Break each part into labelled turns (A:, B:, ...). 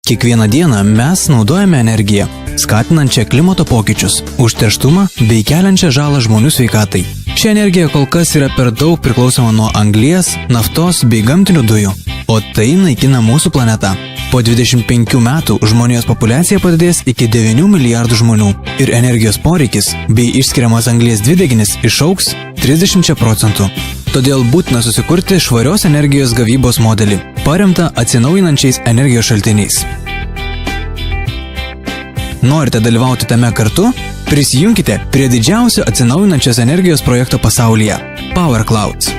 A: Kiekvieną dieną mes naudojame energiją, skatinančią klimato pokyčius, užterštumą bei keliančią žalą žmonių sveikatai. Ši energija kol kas yra per daug priklausoma nuo anglies, naftos bei gamtinių dujų, o tai naikina mūsų planetą. Po 25 metų žmonijos populiacija padidės iki 9 milijardų žmonių ir energijos poreikis bei išskiriamas anglies dvideginis išaugs 30%. Todėl būtina susikurti švarios energijos gavybos modelį, paremtą atsinaujinančiais energijos šaltiniais. Norite dalyvauti tame kartu? Prisijunkite prie didžiausio atsinaujinančios energijos projekto pasaulyje – PowerClouds.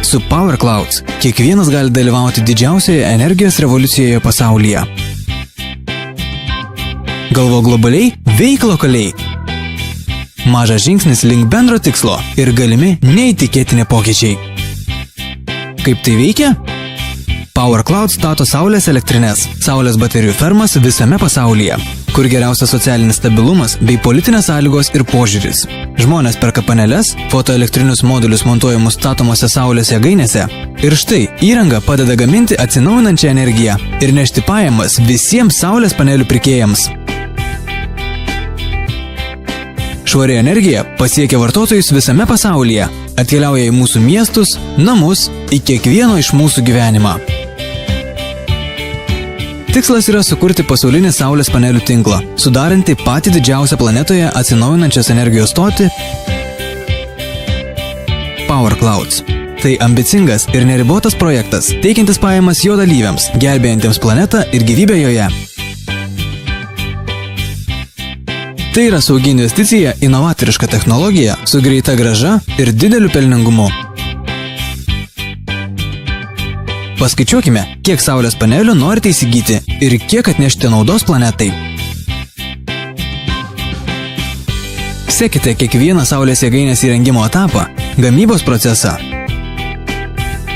A: Su PowerClouds kiekvienas gali dalyvauti didžiausioje energijos revoliucijoje pasaulyje. Galvo globaliai, veik lokaliai. Mažas žingsnis link bendro tikslo ir galimi neįtikėtini pokyčiai. Kaip tai veikia? PowerClouds stato saulės elektrines, saulės baterijų fermas visame pasaulyje, kur geriausias socialinis stabilumas bei politinės sąlygos ir požiūris. Žmonės perka paneles, fotoelektrinius modulius montuojamus statomose saulės jėgainėse ir štai įranga padeda gaminti atsinaujinančią energiją ir nešti pajamas visiems saulės panelių pirkėjams. Švari energija pasiekia vartotojus visame pasaulyje, atkeliauja į mūsų miestus, namus, į kiekvieno iš mūsų gyvenimą. Tikslas yra sukurti pasaulinį saulės panelių tinklą, sudaranti patį didžiausią planetoje atsinaujinančios energijos stotį PowerClouds. Tai ambicingas ir neribotas projektas, teikiantis pajamas jo dalyviams, gelbėjantiems planetą ir gyvybę joje. Tai yra saugi investicija į novatorišką technologiją su greita grąža ir dideliu pelningumu. Paskaičiuokime, kiek saulės panelių norite įsigyti ir kiek atnešti naudos planetai. Sekite kiekvieną saulės jėgainės įrengimo etapą, gamybos procesą.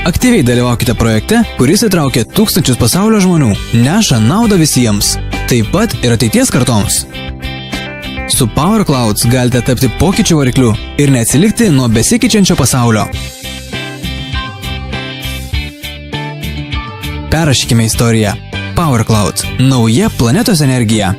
A: Aktyviai dalyvaukite projekte, kuris įtraukia tūkstančius pasaulio žmonių, neša naudą visiems, taip pat ir ateities kartoms. Su PowerClouds galite tapti pokyčių varikliu ir neatsilikti nuo besikeičiančio pasaulio. Perrašykime istoriją. PowerClouds – nauja planetos energija.